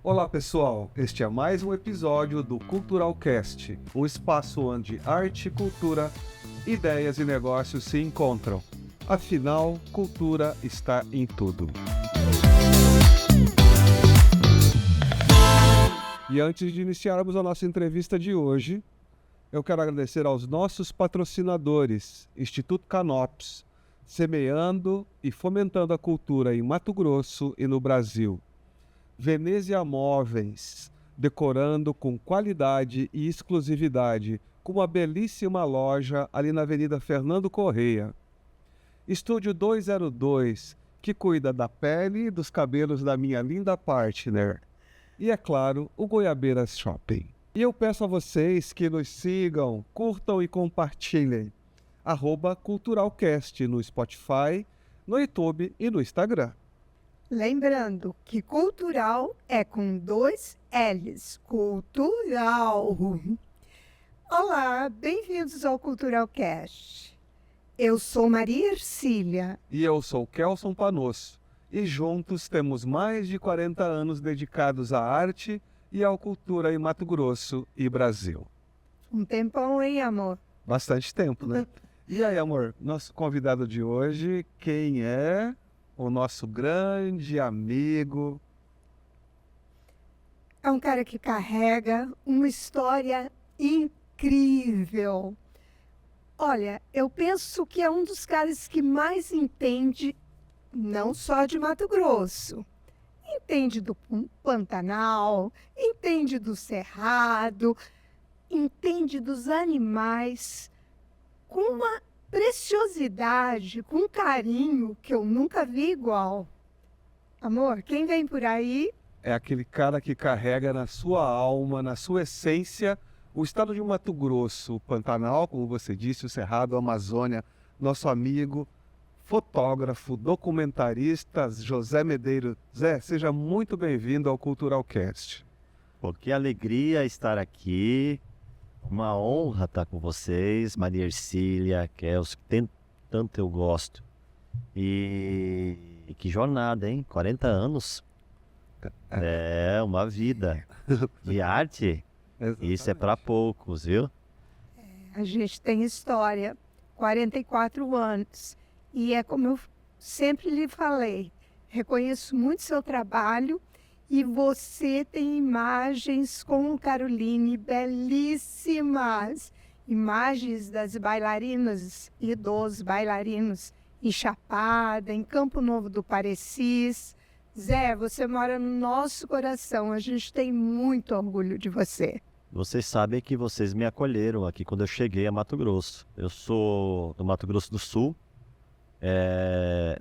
Olá pessoal, este é mais um episódio do Culturalcast, um espaço onde arte, cultura, ideias e negócios se encontram. Afinal, cultura está em tudo. E antes de iniciarmos a nossa entrevista de hoje, eu quero agradecer aos nossos patrocinadores, Instituto Canops, semeando e fomentando a cultura em Mato Grosso e no Brasil. Venezia Móveis, decorando com qualidade e exclusividade, com uma belíssima loja ali na Avenida Fernando Correia. Estúdio 202, que cuida da pele e dos cabelos da minha linda partner. E é claro, o Goiabeiras Shopping. E eu peço a vocês que nos sigam, curtam e compartilhem. @Culturalcast no Spotify, no YouTube e no Instagram. Lembrando que cultural é com 2 L's. Cultural. Olá, bem-vindos ao Culturalcast. Eu sou Maria Ercília. E eu sou Kelson Panosso. E juntos temos mais de 40 anos dedicados à arte e à cultura em Mato Grosso e Brasil. Um tempão, hein, amor? Bastante tempo, né? E aí, amor, nosso convidado de hoje, quem é? O nosso grande amigo. É um cara que carrega uma história incrível. Olha, eu penso que é um dos caras que mais entende, não só de Mato Grosso. Entende do Pantanal, entende do Cerrado, entende dos animais com uma preciosidade, com um carinho que eu nunca vi igual. Amor, quem vem por aí? É aquele cara que carrega na sua alma, na sua essência, o estado de Mato Grosso, o Pantanal, como você disse, o Cerrado, a Amazônia, nosso amigo, fotógrafo, documentarista, José Medeiros. Zé, seja muito bem-vindo ao Culturalcast. Pô, que alegria estar aqui. Uma honra estar com vocês, Maria Ercília, Kelson, que tanto eu gosto. E que jornada, hein? 40 anos. É uma vida. De arte, isso é para poucos, viu? A gente tem história, 44 anos. E é como eu sempre lhe falei, reconheço muito seu trabalho. E você tem imagens com Caroline belíssimas. Imagens das bailarinas e dos bailarinos em Chapada, em Campo Novo do Parecis. Zé, você mora no nosso coração. A gente tem muito orgulho de você. Vocês sabem que vocês me acolheram aqui quando eu cheguei a Mato Grosso. Eu sou do Mato Grosso do Sul,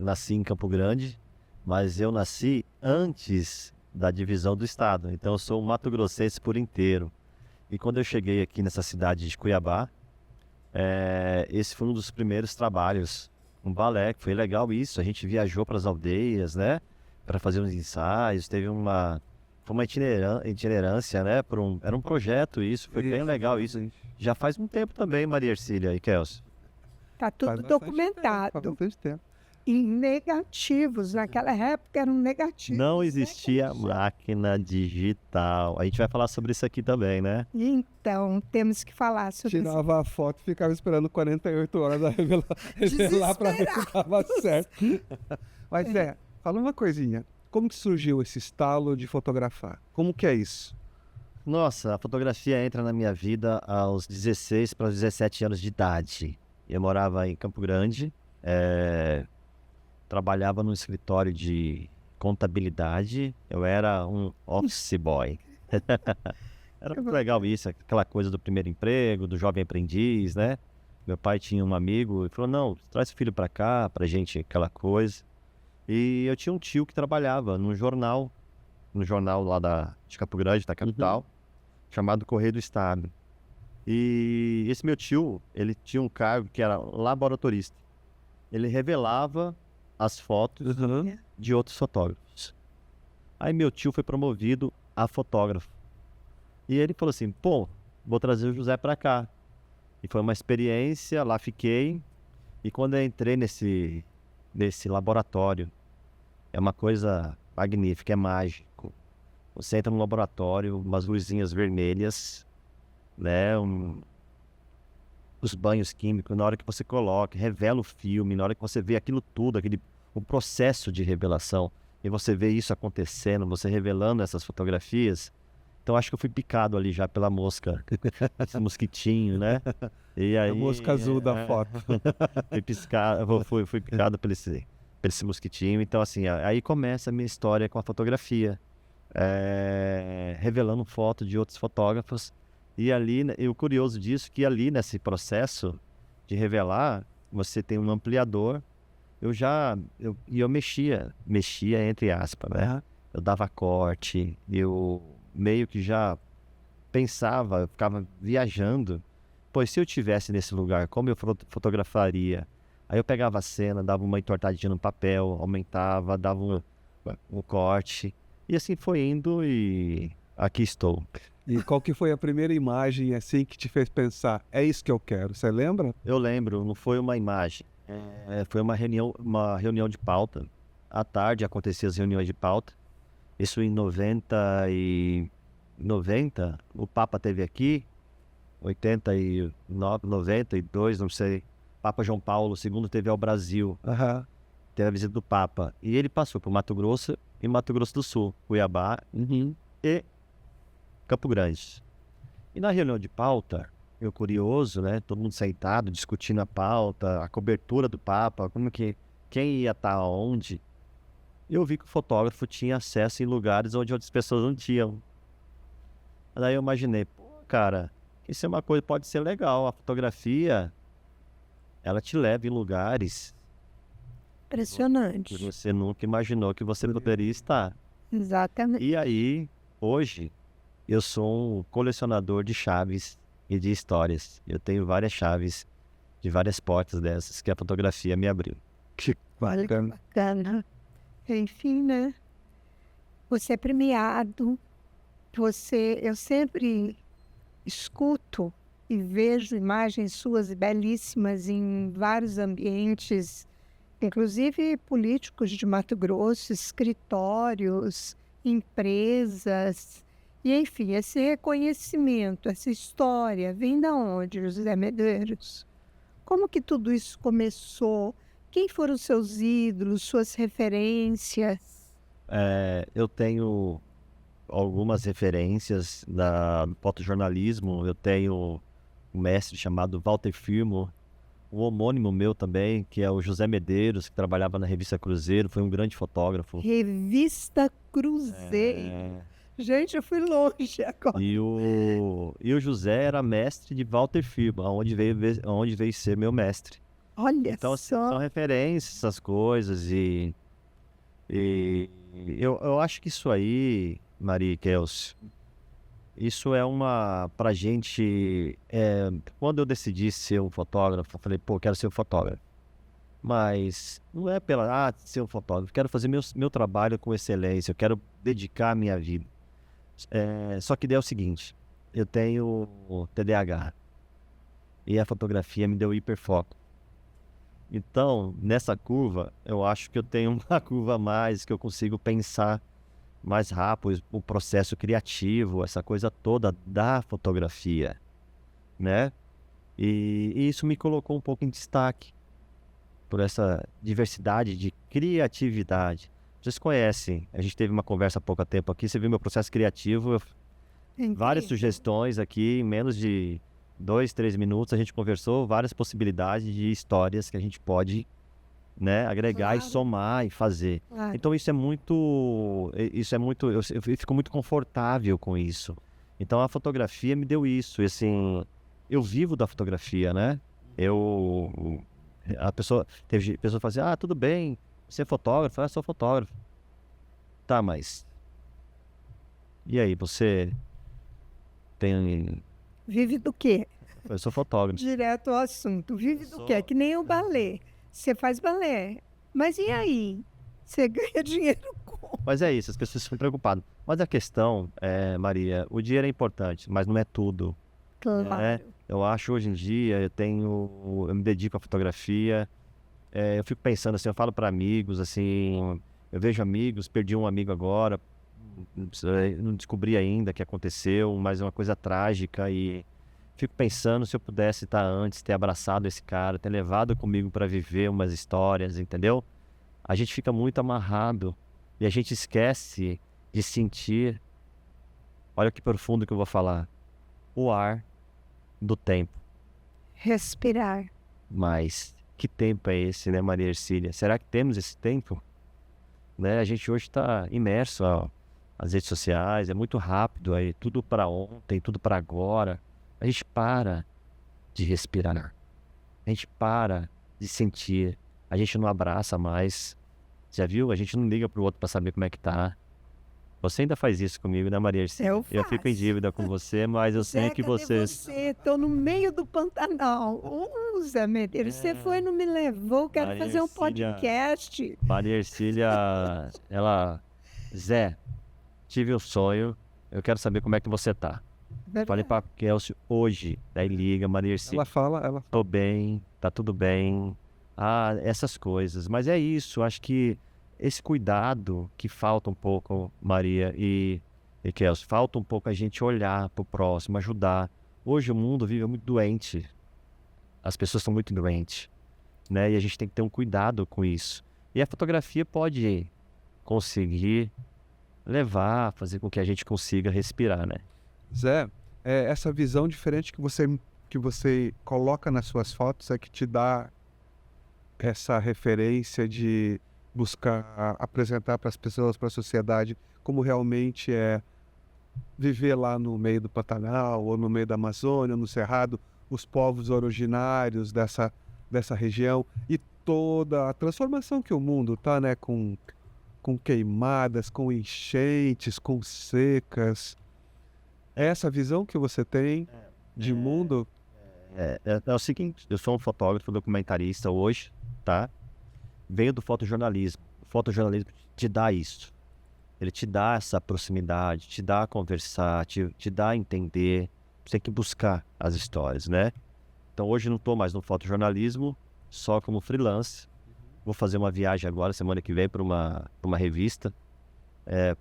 nasci em Campo Grande, mas eu nasci antes da divisão do estado, então eu sou um mato-grossense por inteiro. E quando eu cheguei aqui nessa cidade de Cuiabá, esse foi um dos primeiros trabalhos, um balé, que foi legal isso, a gente viajou para as aldeias, né, para fazer uns ensaios, foi uma itinerância, né, era um projeto isso, foi bem legal isso. Já faz um tempo também, Maria Ercília e Kelson. Tá tudo documentado. Faz bastante tempo. Em negativos, naquela época eram negativos. Não existia máquina digital. A gente vai falar sobre isso aqui também, né? Então, temos que falar sobre isso. Tirava a foto e ficava esperando 48 horas a revelar para ver se estava certo. Mas fala uma coisinha. Como que surgiu esse estalo de fotografar? Como que é isso? Nossa, a fotografia entra na minha vida aos 16 para os 17 anos de idade. Eu morava em Campo Grande, trabalhava num escritório de contabilidade, eu era um office boy. Era muito legal isso, aquela coisa do primeiro emprego, do jovem aprendiz, né? Meu pai tinha um amigo e falou, não, traz o filho pra cá, pra gente, aquela coisa. E eu tinha um tio que trabalhava no jornal lá de Campo Grande, da capital, chamado Correio do Estado. E esse meu tio, ele tinha um cargo que era laboratorista. Ele revelava as fotos de outros fotógrafos. Aí meu tio foi promovido a fotógrafo. E ele falou assim, pô, vou trazer o José pra cá. E foi uma experiência, lá fiquei. E quando eu entrei nesse laboratório, é uma coisa magnífica, é mágico. Você entra no laboratório, umas luzinhas vermelhas, né? Os banhos químicos, na hora que você coloca, revela o filme, na hora que você vê aquilo tudo, o processo de revelação, e você vê isso acontecendo, você revelando essas fotografias. Então acho que eu fui picado ali já pela mosca, esse mosquitinho, né? E aí, A mosca azul da foto. fui picado por esse mosquitinho. Então assim, aí começa a minha história com a fotografia, revelando foto de outros fotógrafos. E ali, e o curioso disso é que ali nesse processo de revelar, você tem um ampliador. Eu mexia entre aspas, né? Eu dava corte, eu meio que já pensava, eu ficava viajando. Pois se eu estivesse nesse lugar, como eu fotografaria? Aí eu pegava a cena, dava uma entortadinha no papel, aumentava, dava um corte. E assim foi indo e aqui estou. E qual que foi a primeira imagem assim que te fez pensar, é isso que eu quero? Você lembra? Eu lembro, não foi uma imagem. Foi uma reunião de pauta. À tarde aconteciam as reuniões de pauta. Isso em 90, o Papa esteve aqui, 89, 92, não sei. Papa João Paulo II esteve ao Brasil, teve a visita do Papa. E ele passou por Mato Grosso e Mato Grosso do Sul, Cuiabá e Campo Grande. E na reunião de pauta, eu curioso, né? Todo mundo sentado, discutindo a pauta, a cobertura do Papa, quem ia estar onde. Eu vi que o fotógrafo tinha acesso em lugares onde outras pessoas não tinham. Daí eu imaginei, cara, isso é uma coisa, pode ser legal. A fotografia, ela te leva em lugares Impressionante. que você nunca imaginou que você poderia estar. Exatamente. E aí, hoje, eu sou um colecionador de chaves e de histórias. Eu tenho várias chaves de várias portas dessas que a fotografia me abriu. Olha que bacana. Enfim, né? Você é premiado. Eu sempre escuto e vejo imagens suas belíssimas em vários ambientes, inclusive políticos de Mato Grosso, escritórios, empresas. E, enfim, esse reconhecimento, essa história, vem da onde, José Medeiros? Como que tudo isso começou? Quem foram seus ídolos, suas referências? Eu tenho algumas referências do fotojornalismo. Eu tenho um mestre chamado Walter Firmo, um homônimo meu também, que é o José Medeiros, que trabalhava na revista Cruzeiro, foi um grande fotógrafo. Revista Cruzeiro. Gente, eu fui longe agora. E o José era mestre de Walter Firmo, onde veio ser meu mestre. Olha Então, assim, são só. referências, essas coisas, e eu acho que isso aí, Maria e Kelsey, isso é pra gente, quando eu decidi ser um fotógrafo, eu falei, quero ser um fotógrafo. Mas não é ser um fotógrafo, quero fazer meu trabalho com excelência, eu quero dedicar a minha vida. Só que daí é o seguinte, eu tenho TDAH e a fotografia me deu hiperfoco. Então, nessa curva, eu acho que eu tenho uma curva a mais, que eu consigo pensar mais rápido, o processo criativo, essa coisa toda da fotografia, né? E isso me colocou um pouco em destaque, por essa diversidade de criatividade. Vocês conhecem, a gente teve uma conversa há pouco tempo aqui, você viu meu processo criativo, várias sugestões aqui, em menos de 2, 3 minutos a gente conversou, várias possibilidades de histórias que a gente pode, né, agregar e somar e fazer. Claro. Então isso é muito, eu fico muito confortável com isso. Então a fotografia me deu isso, e assim, eu vivo da fotografia, né? Teve pessoa que fala assim, tudo bem, você é fotógrafo? Sou fotógrafo. Tá, mas e aí, você tem... Vive do quê? Eu sou fotógrafo. Direto ao assunto. Vive do quê? Que nem o balé. Você faz balé. Mas e aí? Você ganha dinheiro como? Mas é isso, as pessoas ficam preocupadas. Mas a questão, Maria, o dinheiro é importante, mas não é tudo. Claro. Eu acho hoje em dia, eu me dedico à fotografia. Eu fico pensando assim, eu falo para amigos, assim, eu vejo amigos, perdi um amigo agora, não descobri ainda o que aconteceu, mas é uma coisa trágica e fico pensando se eu pudesse estar antes, ter abraçado esse cara, ter levado comigo para viver umas histórias, entendeu? A gente fica muito amarrado e a gente esquece de sentir, olha que profundo que eu vou falar, o ar do tempo. Respirar. Mas que tempo é esse, né, Maria Hercília? Será que temos esse tempo? Né? A gente hoje está imerso às redes sociais, é muito rápido, aí tudo para ontem, tudo para agora. A gente para de respirar, a gente para de sentir, a gente não abraça mais. Já viu? A gente não liga pro outro para saber como é que tá. Você ainda faz isso comigo, né, Maria Hercília? Eu Eu fico em faço. dívida com você, mas eu sei Zé, que cadê você... você? Tô no meio do Pantanal. Zé Medeiros, você foi e não me levou. Quero Maria fazer um Hercília. podcast. Maria Hercília, ela... Zé, tive um sonho, eu quero saber como é que você tá. Falei pra Kelsey hoje, daí liga, Maria Hercília. Ela Tô bem, tá tudo bem. Ah, essas coisas. Mas é isso, acho que esse cuidado que falta um pouco, Maria e Kelsey, falta um pouco a gente olhar pro próximo, ajudar. Hoje o mundo vive muito doente. As pessoas estão muito doentes, né? E a gente tem que ter um cuidado com isso. E a fotografia pode conseguir levar, fazer com que a gente consiga respirar, né? Zé, essa visão diferente que você coloca nas suas fotos é que te dá essa referência de buscar apresentar para as pessoas, para a sociedade, como realmente é viver lá no meio do Pantanal, ou no meio da Amazônia, no Cerrado, os povos originários dessa região e toda a transformação que o mundo está, né, com queimadas, com enchentes, com secas. É essa visão que você tem de mundo? É o seguinte, eu sou um fotógrafo documentarista hoje, tá? Venho do fotojornalismo. O fotojornalismo te dá isso. Ele te dá essa proximidade, te dá a conversar, te dá a entender. Você tem que buscar as histórias, né? Então hoje não estou mais no fotojornalismo, só como freelance. Vou fazer uma viagem agora, semana que vem, para uma revista,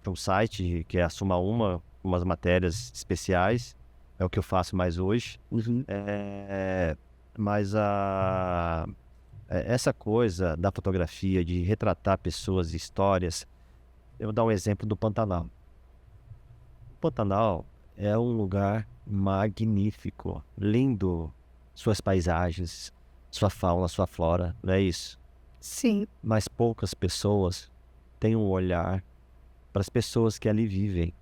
para um site que é a Suma Uma, umas matérias especiais. É o que eu faço mais hoje. Mas essa coisa da fotografia, de retratar pessoas e histórias, eu vou dar um exemplo do Pantanal. O Pantanal é um lugar magnífico, lindo, suas paisagens, sua fauna, sua flora, não é isso? Sim. Mas poucas pessoas têm um olhar para as pessoas que ali vivem.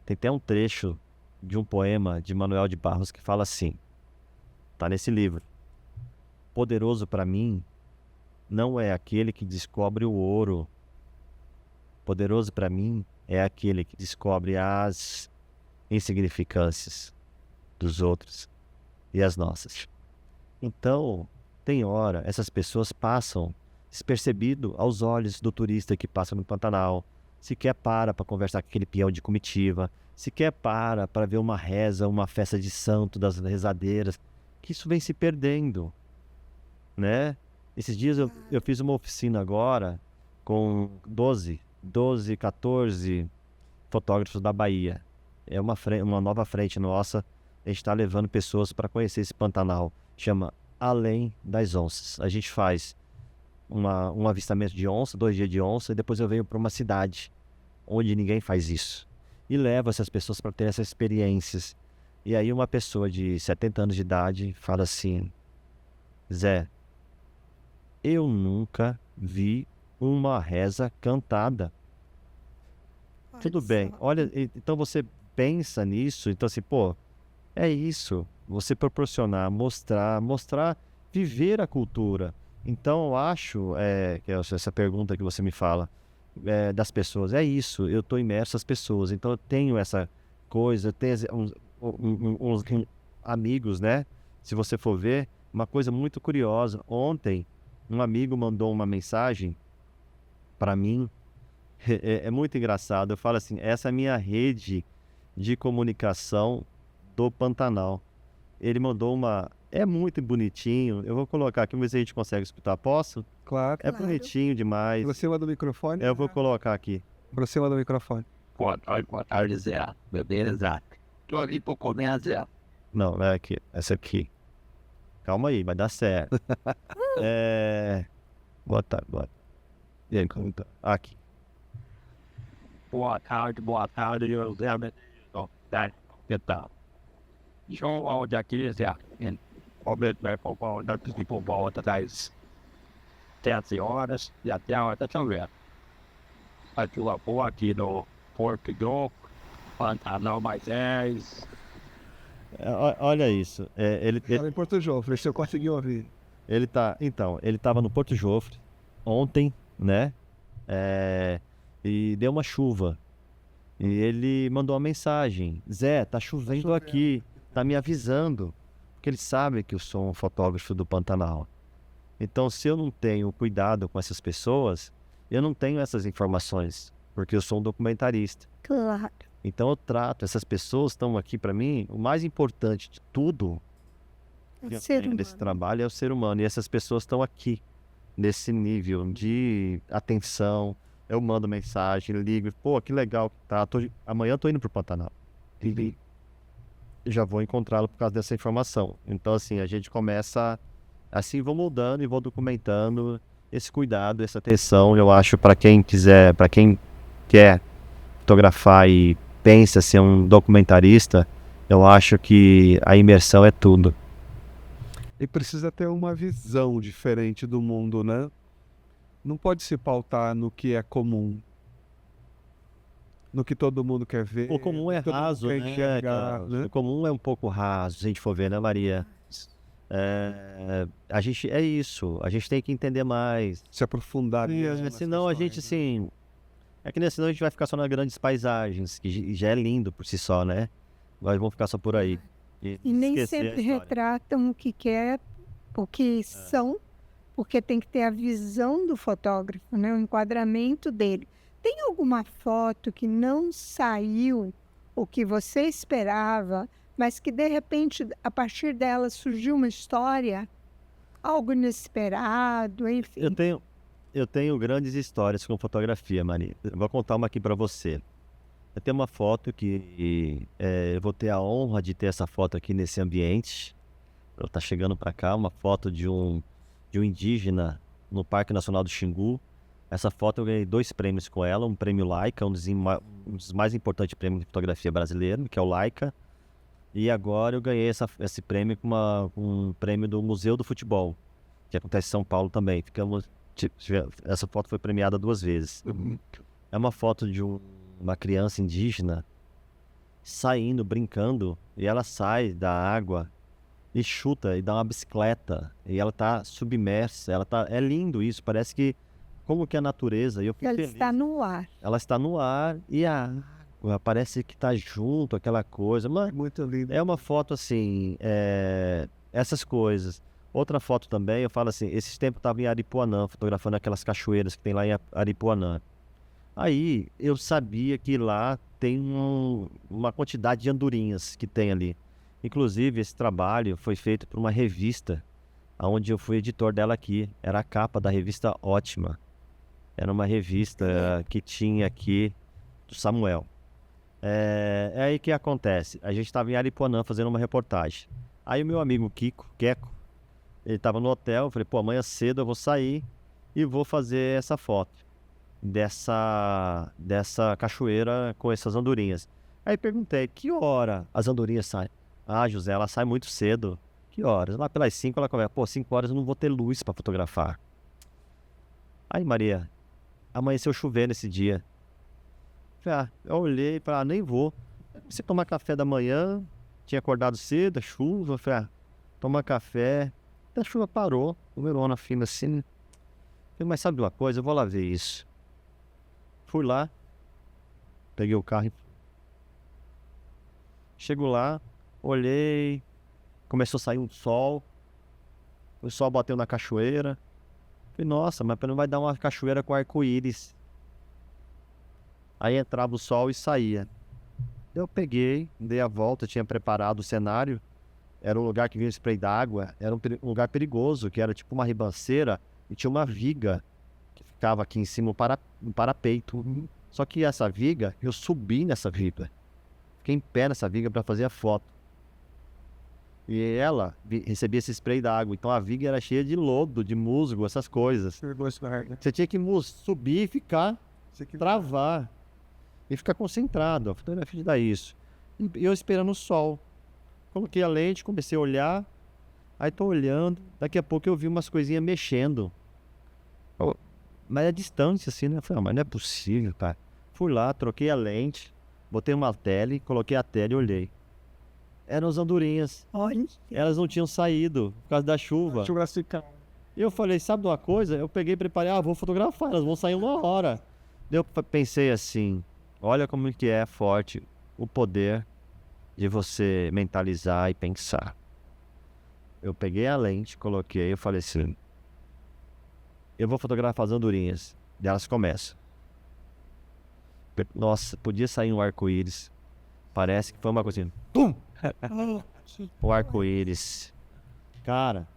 Tem até um trecho de um poema de Manuel de Barros que fala assim, tá nesse livro: poderoso para mim não é aquele que descobre o ouro. Poderoso para mim é aquele que descobre as insignificâncias dos outros e as nossas. Então, tem hora, essas pessoas passam despercebido aos olhos do turista que passa no Pantanal, sequer para conversar com aquele peão de comitiva, sequer para ver uma reza, uma festa de santo das rezadeiras, que isso vem se perdendo, né? Esses dias eu fiz uma oficina agora com 14 fotógrafos da Bahia. É uma nova frente nossa. A gente está levando pessoas para conhecer esse Pantanal. Chama Além das Onças. A gente faz um avistamento de onça, 2 dias de onça, e depois eu venho para uma cidade onde ninguém faz isso. E levo essas pessoas para ter essas experiências. E aí uma pessoa de 70 anos de idade fala assim: Zé, eu nunca vi uma reza cantada. Tudo bem, olha, então você pensa nisso, então assim, pô, é isso, você proporcionar, mostrar, viver a cultura. Então eu acho, que é essa pergunta que você me fala, das pessoas, é isso, eu estou imerso às pessoas, então eu tenho essa coisa, eu tenho uns amigos, né? Se você for ver, uma coisa muito curiosa, ontem um amigo mandou uma mensagem para mim, é muito engraçado, eu falo assim, essa é a minha rede de comunicação do Pantanal. Ele mandou é muito bonitinho, eu vou colocar aqui, vamos ver se a gente consegue escutar, posso? Claro. É bonitinho demais. Você cima do microfone? Eu vou colocar aqui. Aproxima do microfone. Boa tarde, Zé. Beleza? Tô ali pra comer, Zé. Não, não é aqui. Essa aqui. Calma aí, vai dar certo. Boa tarde, boa tarde. E aí, como tá? Aqui. Boa tarde, eu Zé. Que tal? Show onde aqui, Zé. Comer, vai por volta das 7 horas e até a hora da chover. A tua boa aqui no Portugal, Pantanal mais 10. Olha isso. Fala em Portugal, ver se eu consegui ouvir. Ele tava no Porto Jofre ontem, né? E deu uma chuva. E ele mandou uma mensagem: Zé, tá chovendo aqui, tá me avisando. Porque ele sabe que eu sou um fotógrafo do Pantanal. Então, se eu não tenho cuidado com essas pessoas, eu não tenho essas informações, porque eu sou um documentarista. Claro. Então, eu trato, essas pessoas estão aqui para mim, o mais importante de tudo que eu Ser tenho desse humano. trabalho é o ser humano. E essas pessoas estão aqui, nesse nível de atenção. Eu mando mensagem, ligo, pô, que legal que tá. Amanhã eu tô indo pro Pantanal. E já vou encontrá-lo por causa dessa informação. Então, assim, a gente começa, assim, vou mudando e vou documentando esse cuidado, essa atenção. Eu acho, para quem quiser, para quem quer fotografar e pensa ser um documentarista, eu acho que a imersão é tudo. E precisa ter uma visão diferente do mundo, né? Não pode se pautar no que é comum. No que todo mundo quer ver. O comum é no que todo mundo raso, quer né, enxergar, Carlos? né? O comum é um pouco raso, se a gente for ver, né, Maria? A gente, é isso, a gente tem que entender mais. Se aprofundar mesmo nas Senão a gente, questões, né? assim, senão a gente vai ficar só nas grandes paisagens, que já é lindo por si só, né? Nós vamos ficar só por aí. E nem esquecer a sempre história. retratam o que quer, o que são, porque tem que ter a visão do fotógrafo, né? O enquadramento dele. Tem alguma foto que não saiu o que você esperava, mas que de repente, a partir dela, surgiu uma história? Algo inesperado, enfim. Eu tenho grandes histórias com fotografia, Maria. Eu vou contar uma aqui para você. Eu tenho uma foto que eu vou ter a honra de ter essa foto aqui nesse ambiente. Ela tá chegando para cá, uma foto de um indígena no Parque Nacional do Xingu. Essa foto eu ganhei 2 prêmios com ela, um prêmio Leica, um dos mais importantes prêmios de fotografia brasileiro, que é o Leica. E agora eu ganhei esse prêmio com um prêmio do Museu do Futebol, que acontece em São Paulo também. Essa foto foi premiada 2 vezes. É uma foto de uma criança indígena saindo, brincando, e ela sai da água e chuta e dá uma bicicleta. E ela tá submersa, é lindo isso, parece que como que a natureza, e eu fico Ela feliz. está no ar. Ela está no ar e a água parece que tá junto, aquela coisa. Mas Muito lindo. é uma foto assim, essas coisas. Outra foto também, eu falo assim, esses tempos eu estava em Aripuanã, fotografando aquelas cachoeiras que tem lá em Aripuanã. Aí eu sabia que lá tem uma quantidade de andorinhas que tem ali. Inclusive, esse trabalho foi feito por uma revista, onde eu fui editor dela aqui. Era a capa da revista Ótima. Era uma revista que tinha aqui do Samuel. É aí que acontece. A gente estava em Aripuanã fazendo uma reportagem. Aí o meu amigo Queco, ele estava no hotel. Eu falei, pô, amanhã cedo eu vou sair e vou fazer essa foto dessa cachoeira com essas andorinhas. Aí perguntei, que hora as andorinhas saem? Ah, José, ela sai muito cedo. Que horas? Lá pelas 5 ela começa. Pô, 5 horas eu não vou ter luz para fotografar. Aí, Maria, amanheceu chovendo esse dia. Eu olhei e falei, nem vou. Você tomar café da manhã, tinha acordado cedo, a chuva. Falei, tomar café. A chuva parou, o verona fina assim. Falei, mas sabe de uma coisa? Eu vou lá ver isso. Fui lá, peguei o carro e chego lá, olhei, começou a sair um sol. O sol bateu na cachoeira. Falei, nossa, mas não vai dar uma cachoeira com arco-íris. Aí entrava o sol e saía. Eu peguei, dei a volta, tinha preparado o cenário. Era um lugar que vinha spray d'água, era um lugar perigoso, que era tipo uma ribanceira e tinha uma viga que ficava aqui em cima no parapeito. Só que essa viga, eu subi nessa viga. Fiquei em pé nessa viga para fazer a foto. E ela recebia esse spray d'água. Então a viga era cheia de lodo, de musgo, essas coisas. Você tinha que subir e ficar, travar. E ficar concentrado. A fotografia dá isso. E eu esperando o sol. Coloquei a lente, comecei a olhar. Aí tô olhando. Daqui a pouco eu vi umas coisinhas mexendo. Mas é distante assim, né? Eu falei, mas não é possível, cara. Fui lá, troquei a lente. Botei uma tele, coloquei a tela e olhei. Eram as andorinhas. Olha. Elas não tinham saído por causa da chuva. E eu falei, sabe de uma coisa? Eu peguei e preparei, vou fotografar, elas vão sair uma hora. Eu pensei assim, olha como que é forte o poder de você mentalizar e pensar. Eu peguei a lente, coloquei, eu falei assim, eu vou fotografar as andorinhas. E elas começam. Nossa, podia sair um arco-íris. Parece que foi uma coisa assim. Pum! O arco-íris. Cara,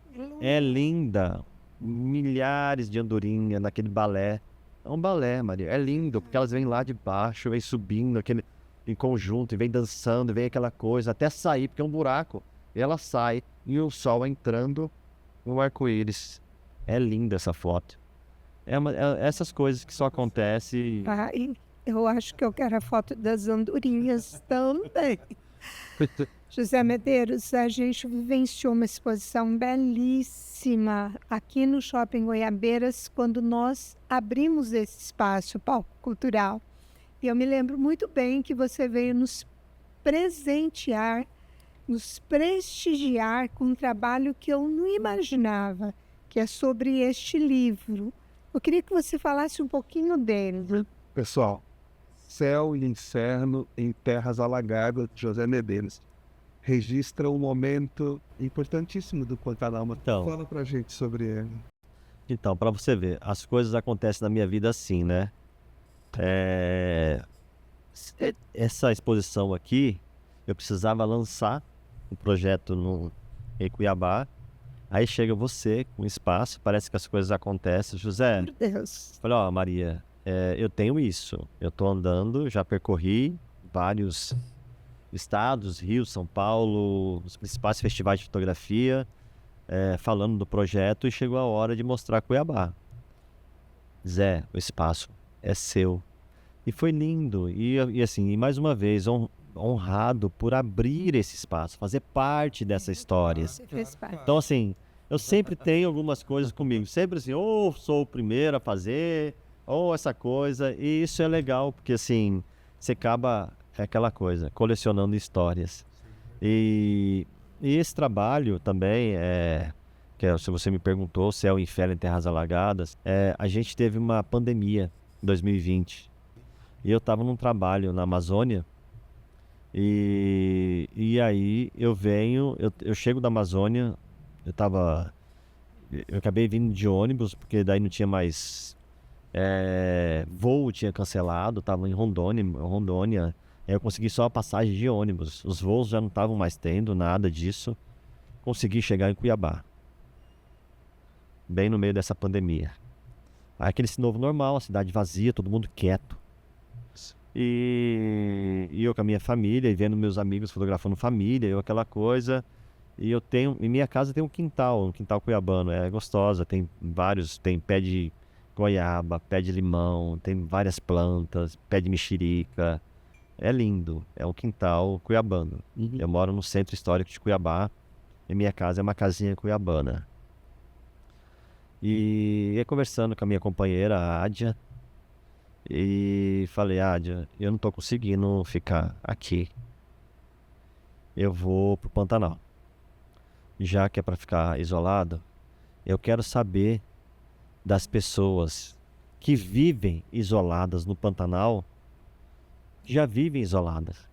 é linda. Milhares de andorinhas naquele balé. É um balé, Maria. É lindo, porque elas vêm lá de baixo, vêm subindo em conjunto, e vêm dançando, e vem aquela coisa, até sair, porque é um buraco. E ela sai, e o sol entrando no arco-íris. É linda essa foto. Essas coisas que só acontecem. Ai, eu acho que eu quero a foto das andorinhas também. José Medeiros, a gente vivenciou uma exposição belíssima aqui no Shopping Goiabeiras quando nós abrimos esse espaço, palco cultural. E eu me lembro muito bem que você veio nos presentear, nos prestigiar com um trabalho que eu não imaginava, que é sobre este livro. Eu queria que você falasse um pouquinho dele. Pessoal, Céu e Inferno em Terras Alagadas, de José Medeiros. Registra um momento importantíssimo do Pantanal. Então, fala pra gente sobre ele. Então, para você ver, as coisas acontecem na minha vida assim, né? Essa exposição aqui, eu precisava lançar um projeto em Cuiabá. Aí chega você com espaço, parece que as coisas acontecem. José, Meu Deus. falei, ó, Maria, eu tenho isso. Eu tô andando, já percorri vários estados, Rio, São Paulo, os principais festivais de fotografia, falando do projeto, e chegou a hora de mostrar Cuiabá. Zé, o espaço é seu. E foi lindo. E assim, e mais uma vez, honrado por abrir esse espaço, fazer parte dessa história. Você fez parte. Então, assim, eu sempre tenho algumas coisas comigo. Sempre assim, ou sou o primeiro a fazer, ou essa coisa. E isso é legal, porque assim, você acaba, aquela coisa, colecionando histórias. E esse trabalho também, se você me perguntou, Céu e Inferno em Terras Alagadas, a gente teve uma pandemia em 2020. E eu estava num trabalho na Amazônia. E aí eu chego da Amazônia, eu acabei vindo de ônibus, porque daí não tinha mais voo, tinha cancelado, estava em Rondônia, aí eu consegui só a passagem de ônibus, os voos já não estavam mais tendo nada disso, consegui chegar em Cuiabá, bem no meio dessa pandemia. Aí aquele novo normal, a cidade vazia, todo mundo quieto. E eu com a minha família, e vendo meus amigos fotografando família, aquela coisa. E em minha casa tem um quintal cuiabano, é gostosa, tem pé de goiaba, pé de limão, tem várias plantas, pé de mexerica. É lindo, é um quintal cuiabano. Eu moro no centro histórico de Cuiabá, e minha casa é uma casinha cuiabana. E ia conversando com a minha companheira, a Ádia, e falei, Ádia, eu não tô conseguindo ficar aqui. Eu vou pro Pantanal. Já que é para ficar isolado, eu quero saber das pessoas que vivem isoladas no Pantanal, que já vivem isoladas.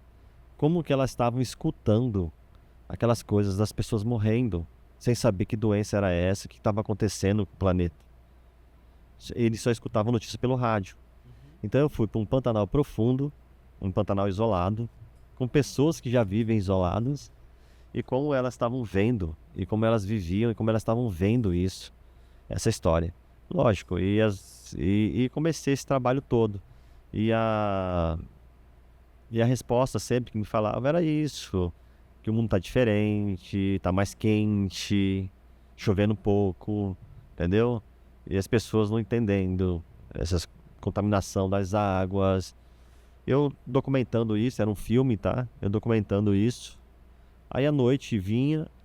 Como que elas estavam escutando aquelas coisas das pessoas morrendo, sem saber que doença era essa, o que estava acontecendo com o planeta. Eles só escutavam notícias pelo rádio. Então eu fui para um Pantanal profundo, um Pantanal isolado, com pessoas que já vivem isoladas, e como elas estavam vendo, e como elas viviam, e como elas estavam vendo essa história. Lógico, e comecei esse trabalho todo. E a resposta sempre que me falava era isso, que o mundo tá diferente, tá mais quente, chovendo pouco, entendeu? E as pessoas não entendendo essa contaminação das águas. Eu documentando isso, era um filme, tá? Eu documentando isso. Aí à noite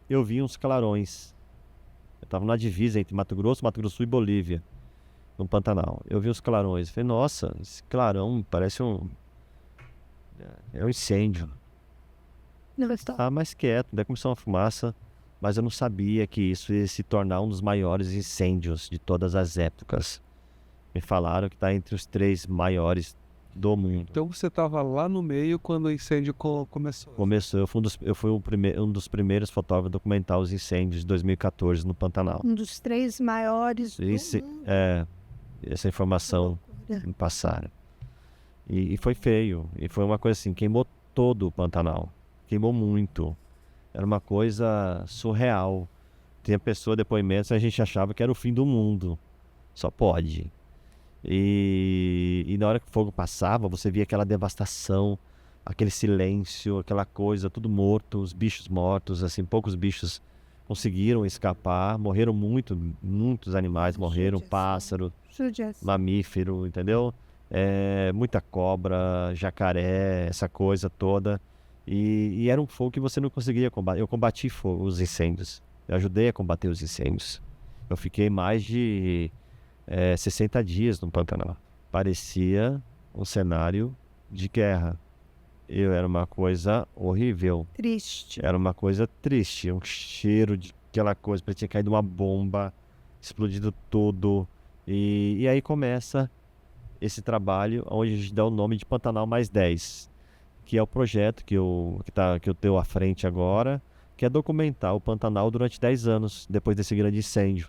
eu via uns clarões. Eu tava na divisa entre Mato Grosso do Sul e Bolívia, no Pantanal. Eu vi os clarões. Falei, nossa, esse clarão parece é um incêndio. Não está. Ah, mais quieto, daí começou uma fumaça, mas eu não sabia que isso ia se tornar um dos maiores incêndios de todas as épocas. Me falaram que está entre os 3 maiores do mundo. Então você estava lá no meio quando o incêndio começou. Começou, eu fui um dos primeiros fotógrafos a documentar os incêndios de 2014 no Pantanal. Um dos 3 maiores do Esse, mundo. essa informação Loucura. me passaram. E foi feio. E foi uma coisa assim, queimou todo o Pantanal. Queimou muito. Era uma coisa surreal. Tinha pessoa, depoimentos, a gente achava que era o fim do mundo. Só pode. E na hora que o fogo passava, você via aquela devastação, aquele silêncio, aquela coisa, tudo morto, os bichos mortos, assim, poucos bichos conseguiram escapar. Morreram muitos animais morreram, Judiação. pássaro, Judiação. mamífero, entendeu? Muita cobra, jacaré, essa coisa toda. E era um fogo que você não conseguia combater. Eu combati os incêndios. Eu ajudei a combater os incêndios. Eu fiquei mais de 60 dias no Pantanal. Parecia um cenário de guerra. Era uma coisa horrível. Triste. Era uma coisa triste. Um cheiro de aquela coisa. Parecia que tinha caído uma bomba, explodido tudo. E aí começa esse trabalho onde a gente dá o nome de Pantanal mais 10, que é o projeto que eu tenho à frente agora, que é documentar o Pantanal durante 10 anos, depois desse grande incêndio.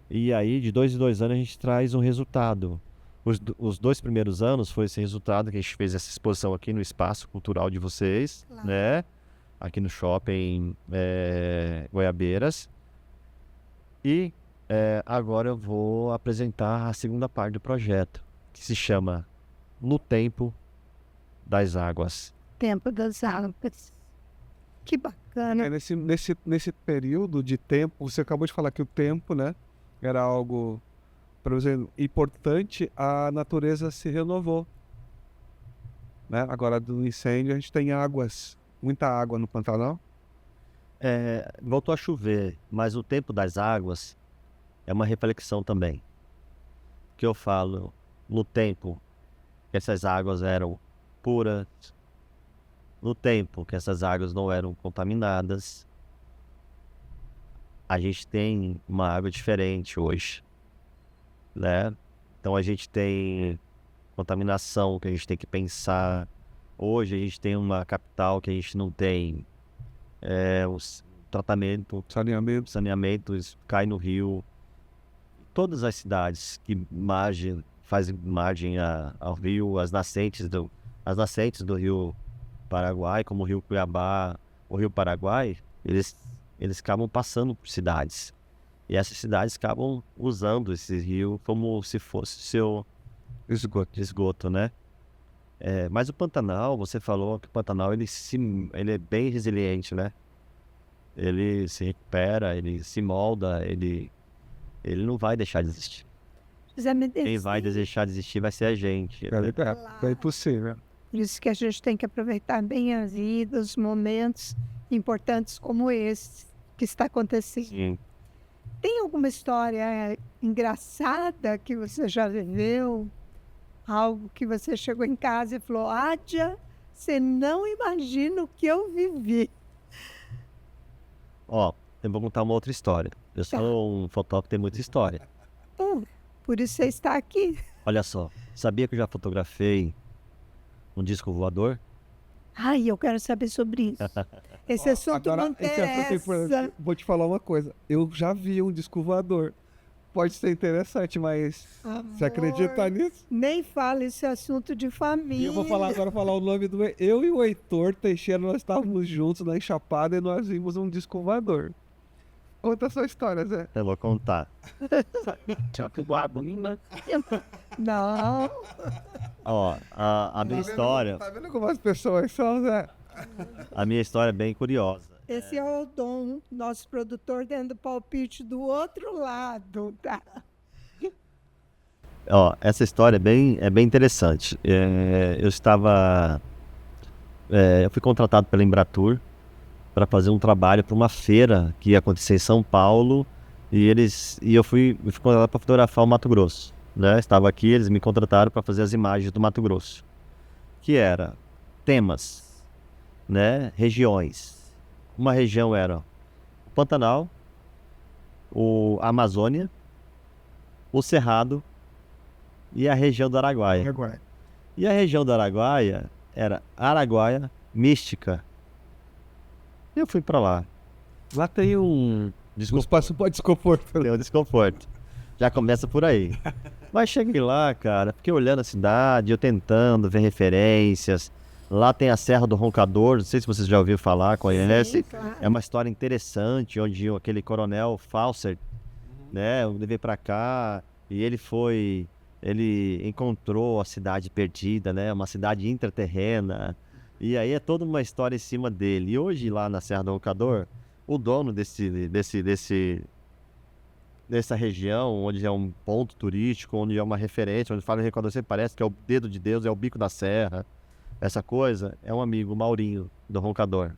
E aí, de 2 em 2 anos, a gente traz um resultado. Os 2 primeiros anos foi esse resultado que a gente fez essa exposição aqui no espaço cultural de vocês, Claro. né? Aqui no shopping Goiabeiras. E agora eu vou apresentar a segunda parte do projeto, que se chama No Tempo das Águas. Tempo das águas. Que bacana. Nesse período de tempo, você acabou de falar que o tempo, né, era algo, por exemplo, importante, a natureza se renovou. Né? Agora, do incêndio, a gente tem muita água no Pantanal. Voltou a chover, mas o tempo das águas é uma reflexão também. Que eu falo no tempo que essas águas eram puras, no tempo que essas águas não eram contaminadas. A gente tem uma água diferente hoje, né? Então a gente tem contaminação que a gente tem que pensar. Hoje a gente tem uma capital que a gente não tem os tratamento, saneamento cai no rio. Todas as cidades que fazem margem ao rio, as nascentes do rio Paraguai, como o rio Cuiabá, o rio Paraguai, eles acabam passando por cidades. E essas cidades acabam usando esse rio como se fosse seu esgoto, né? Mas o Pantanal, você falou que o Pantanal ele é bem resiliente, né? Ele se recupera, ele se molda, ele não vai deixar de existir. José Medeiros, Quem vai deixar de existir vai ser a gente. É impossível. por isso que a gente tem que aproveitar bem a vida, os momentos importantes como esse que está acontecendo. Sim. Tem alguma história engraçada que você já viveu? Algo que você chegou em casa e falou, Ádia, você não imagina o que eu vivi. Eu vou contar uma outra história. Eu sou um fotógrafo que tem muita história. Por isso você está aqui. Olha só, sabia que eu já fotografei um disco voador? Ai, eu quero saber sobre isso. Esse assunto não interessa. Vou te falar uma coisa. Eu já vi um disco voador. Pode ser interessante, mas você acredita nisso? Nem fala esse assunto de E família. eu vou falar o nome do... Eu e o Heitor Teixeira, nós estávamos juntos na Enchapada e nós vimos um disco voador. Conta a sua história, Zé. Eu vou contar. Não. Ó, a minha história, Tá vendo como as pessoas são, Zé? a minha história é bem curiosa. Esse é o Dom, nosso produtor, dando palpite do outro lado, tá? Ó, essa história é bem interessante. Eu fui contratado pela Embratur para fazer um trabalho para uma feira que ia acontecer em São Paulo e eu fui contratado para fotografar o Mato Grosso, né? Estava aqui, eles me contrataram para fazer as imagens do Mato Grosso, que era temas, né? Regiões. Uma região era o Pantanal, a Amazônia, o Cerrado e a região do Araguaia. E a região do Araguaia era Araguaia Mística. E eu fui pra lá. Lá tem um espaço para desconforto. Tem um desconforto. Já começa por aí. Mas cheguei lá, cara, fiquei olhando a cidade, eu tentando ver referências. Lá tem a Serra do Roncador, não sei se vocês já ouviram falar, conhece. Sim, claro. É uma história interessante, onde aquele coronel Falser, né, ele veio pra cá e ele encontrou a cidade perdida, né, uma cidade intraterrena. E aí é toda uma história em cima dele. E hoje lá na Serra do Roncador, o dono dessa região, onde é um ponto turístico, onde é uma referência, onde fala em Roncador, sempre parece que é o dedo de Deus, é o bico da serra. Essa coisa é um amigo, o Maurinho, do Roncador.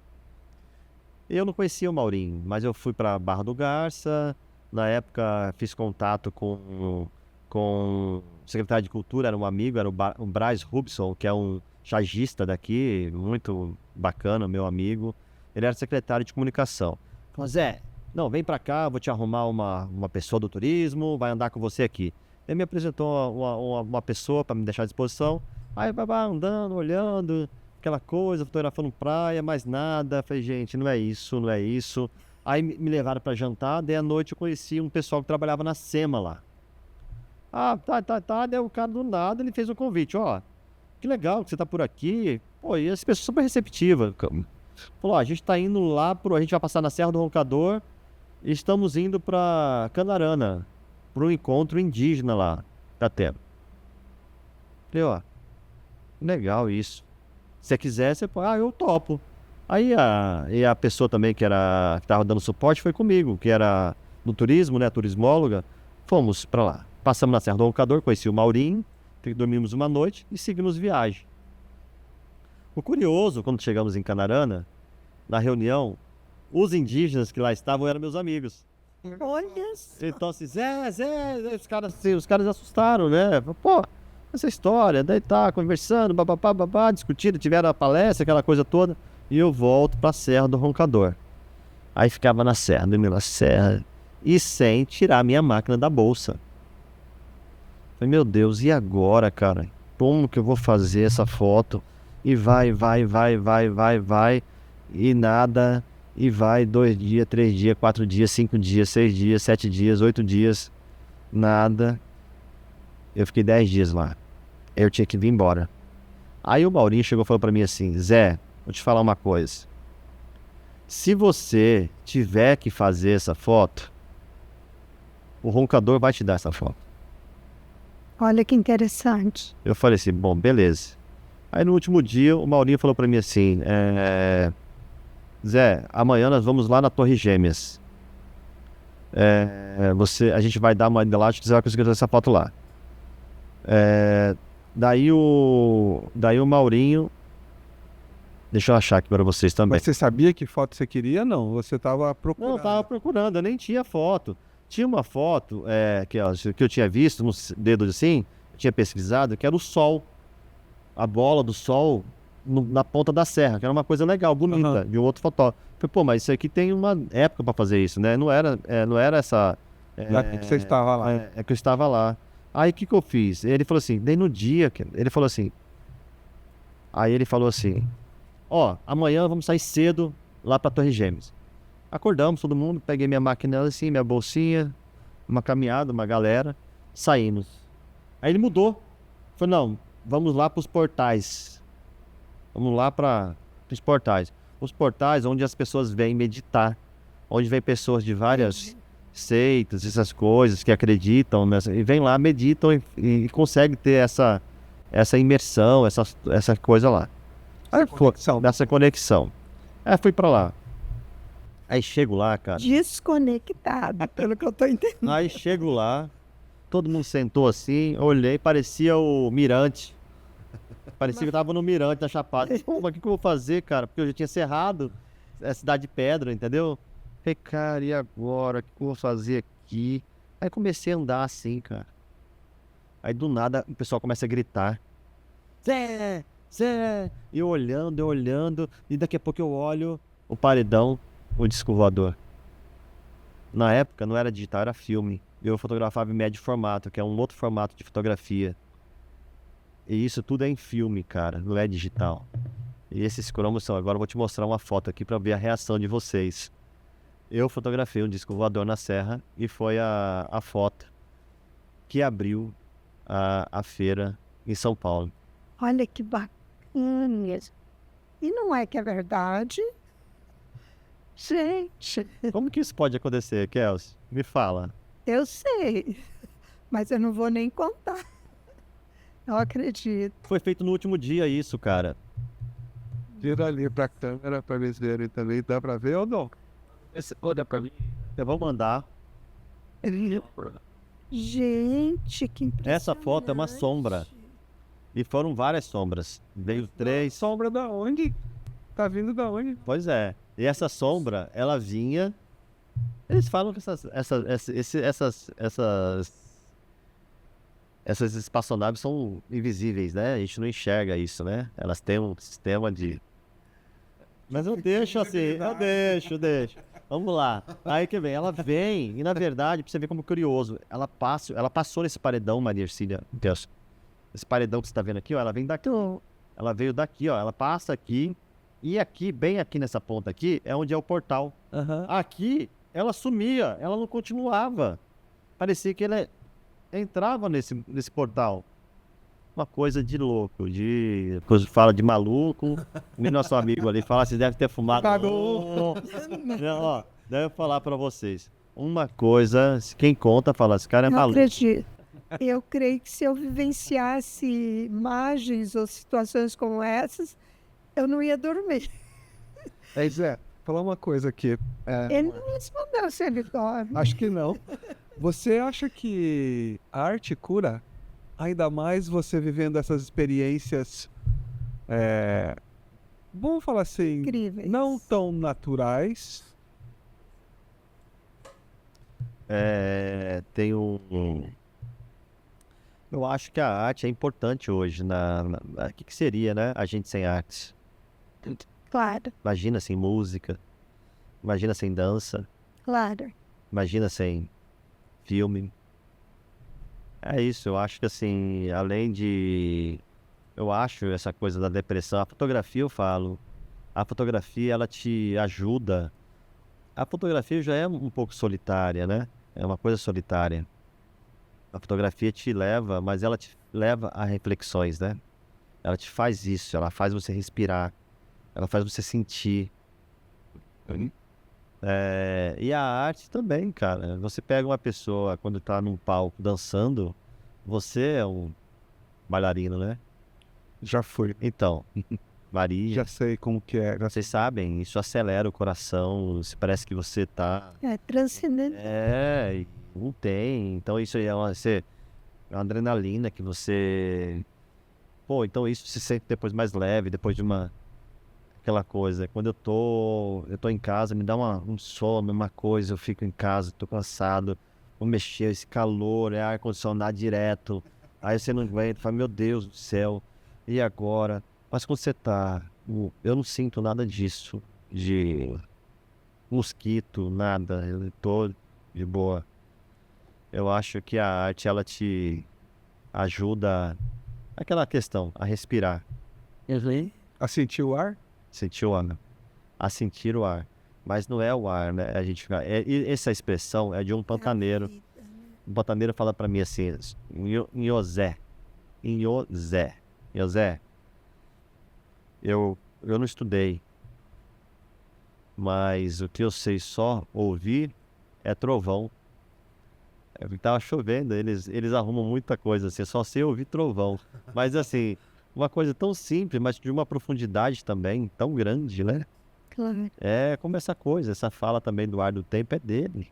Eu não conhecia o Maurinho, mas eu fui para Barra do Garça. Na época fiz contato com o secretário de Cultura, era um amigo, era o Braz Rubson, que é um chagista daqui, muito bacana, meu amigo. Ele era secretário de comunicação. Falou, Zé, não, vem pra cá, vou te arrumar uma pessoa do turismo, vai andar com você aqui. Ele me apresentou uma pessoa para me deixar à disposição. Aí vai andando, olhando, aquela coisa, fotografando praia, mais nada. Falei, gente, não é isso, não é isso. Aí me levaram para jantar, daí à noite eu conheci um pessoal que trabalhava na SEMA lá. Ah, tá, daí o cara do nada, ele fez um convite, ó, que legal que você tá por aqui. Pô, e essa pessoa super receptiva. Falou, ó, a gente tá indo lá, a gente vai passar na Serra do Roncador e estamos indo pra Canarana, para um encontro indígena lá, da Terra. Falei, ó, legal isso. Se você quiser, você pode. Ah, eu topo. Aí a pessoa também que tava dando suporte foi comigo, que era no turismo, né, turismóloga. Fomos pra lá. Passamos na Serra do Roncador, conheci o Maurinho, dormimos uma noite e seguimos viagem. O curioso, quando chegamos em Canarana, na reunião, os indígenas que lá estavam eram meus amigos. Olha só. Então assim, Zé, os caras assustaram, né? Pô, essa história, daí tá conversando, babá, discutindo, tiveram a palestra, aquela coisa toda, e eu volto pra Serra do Roncador. Aí ficava na serra, dormia na serra, e sem tirar a minha máquina da bolsa. Falei, meu Deus, e agora, cara? Como que eu vou fazer essa foto? E vai, e nada, e vai 2 dias, 3 dias, 4 dias, 5 dias, 6 dias, 7 dias, 8 dias, nada. Eu fiquei 10 dias lá. Eu tinha que vir embora. Aí o Maurinho chegou e falou pra mim assim, Zé, vou te falar uma coisa. Se você tiver que fazer essa foto, o Roncador vai te dar essa foto. Olha que interessante. Eu falei assim, bom, beleza. Aí no último dia o Maurinho falou pra mim assim, Zé, amanhã nós vamos lá na Torre Gêmeas. A gente vai dar uma ida lá, acho que você vai conseguir fazer essa foto lá. Daí o Maurinho, deixa eu achar aqui para vocês também. Mas você sabia que foto você queria? Não, você estava procurando. Não, eu tava procurando, eu nem tinha foto. Tinha uma foto que eu tinha visto nos dedos assim, tinha pesquisado, que era o sol. A bola do sol na ponta da serra, que era uma coisa legal, bonita, de um outro fotógrafo. Falei, pô, mas isso aqui tem uma época para fazer isso, né? Não era essa... Já que você estava lá. É que eu estava lá. Aí o que eu fiz? Ele falou assim, daí no dia, ele falou assim... Aí ele falou assim, ó, amanhã vamos sair cedo lá pra Torre Gêmeas. Acordamos todo mundo, peguei minha máquina assim, minha bolsinha, uma caminhada, uma galera, saímos. Aí ele mudou. Falou, não, vamos lá pros portais. Vamos lá para os portais. Os portais onde as pessoas vêm meditar. Onde vem pessoas de várias seitas, essas coisas que acreditam nessa, e vem lá, meditam e consegue ter essa imersão, essa coisa lá. Aí nessa conexão. Aí fui pra lá. Aí chego lá, cara. Desconectado, pelo que eu tô entendendo. Aí chego lá, todo mundo sentou assim, olhei, parecia o Mirante. Parecia que eu tava no Mirante, na Chapada. Pô, mas o que eu vou fazer, cara? Porque eu já tinha cerrado a Cidade de Pedra, entendeu? Falei, cara, e agora? O que eu vou fazer aqui? Aí comecei a andar assim, cara. Aí do nada o pessoal começa a gritar. Zé! Zé! E eu olhando, e daqui a pouco eu olho o paredão, o disco voador. Na época não era digital, era filme. Eu fotografava em médio formato, que é um outro formato de fotografia. E isso tudo é em filme, cara, não é digital. E esses cromos são... Agora eu vou te mostrar uma foto aqui pra ver a reação de vocês. Eu fotografei um disco voador na serra e foi a foto que abriu a feira em São Paulo. Olha que bacana. E não é que é verdade? Gente, Como que isso pode acontecer, Kelsey? Me fala. eu sei, mas eu não vou nem contar. Não acredito. Foi feito no último dia isso, cara. Tira ali pra câmera pra eles verem também. Dá pra ver ou não? Esse olha pra mim. Eu vou mandar. Gente, que impressionante. Essa foto é uma sombra. E foram várias sombras. Veio 3. Sombra da onde? Tá vindo da onde? Pois é. E essa sombra, ela vinha. Eles falam que essas espaçonaves são invisíveis, né? A gente não enxerga isso, né? Elas têm um sistema de. Mas eu deixo assim, eu deixo. Vamos lá. Aí que vem, ela vem, e na verdade, pra você ver como é curioso, ela passou nesse paredão, Maria Ercília, Deus. Esse paredão que você tá vendo aqui, ó, ela vem daqui. Ela veio daqui, ó, ela passa aqui, e aqui, bem aqui nessa ponta aqui, é onde é o portal. Aqui, ela sumia, ela não continuava. Parecia que ela entrava nesse portal. Uma coisa de louco, fala de maluco. O nosso amigo ali fala, vocês devem ter fumado. Cagou. Não, ó, deve falar pra vocês. Uma coisa, quem conta fala, esse cara é Não maluco. acredito. Eu creio que se eu vivenciasse imagens ou situações como essas, eu não ia dormir. É, Zé, falar uma coisa aqui. Ele não respondeu se ele dorme. Acho que não. Você acha que a arte cura? Ainda mais você vivendo essas experiências, vamos falar assim, Incríveis. não tão naturais. Tem eu acho que a arte é importante hoje. O que seria, né? A gente sem arte. Claro, Imagina sem música. Imagina sem dança. claro. Imagina sem filme. É isso, eu acho que assim, além de... Eu acho essa coisa da depressão, a fotografia eu falo, a fotografia ela te ajuda. A fotografia já é um pouco solitária, né? É uma coisa solitária. A fotografia te leva, mas ela te leva a reflexões, né? Ela te faz isso, ela faz você respirar, ela faz você sentir. E a arte também, cara. Você pega uma pessoa quando tá num palco dançando, você é um bailarino, né? Já fui. Então, Maria, Já sei como que é. vocês sabem, isso acelera o coração, parece que você tá... É transcendente. E não tem. Então isso aí é uma adrenalina que você... Pô, então isso se sente depois mais leve, depois de aquela coisa. Quando eu tô em casa, me dá um sono, uma coisa, eu fico em casa, tô cansado, vou mexer, esse calor, é ar-condicionado direto. Aí você não aguenta, fala, meu Deus do céu, e agora? Mas quando você tá... Eu não sinto nada disso, de mosquito, nada, eu tô de boa. Eu acho que a arte, ela te ajuda, aquela questão, a respirar. A sentir o ar? Sentir o ar, a sentir o ar. Mas não é o ar, né? A gente fica... essa expressão é de um pantaneiro. Um pantaneiro fala pra mim assim, Nhozé, eu não estudei, mas o que eu sei só ouvir é trovão Tava chovendo, eles arrumam muita coisa, assim, só sei ouvir trovão. Mas assim, uma coisa tão simples, mas de uma profundidade também tão grande, né? Claro. É como essa coisa, essa fala também do Ar do Tempo é dele.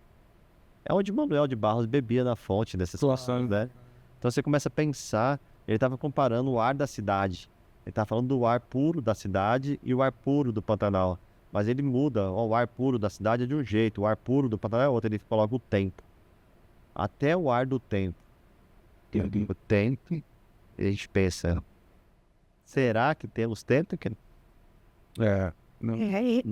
É onde Manuel de Barros bebia na fonte dessas situações, né? Então você começa a pensar, ele estava comparando o ar da cidade. Ele estava falando do ar puro da cidade e o ar puro do Pantanal. Mas ele muda, ó, o ar puro da cidade é de um jeito, o ar puro do Pantanal é outro, ele coloca o tempo. Até o ar do tempo. O tempo, a gente pensa, será que temos tempo? É. E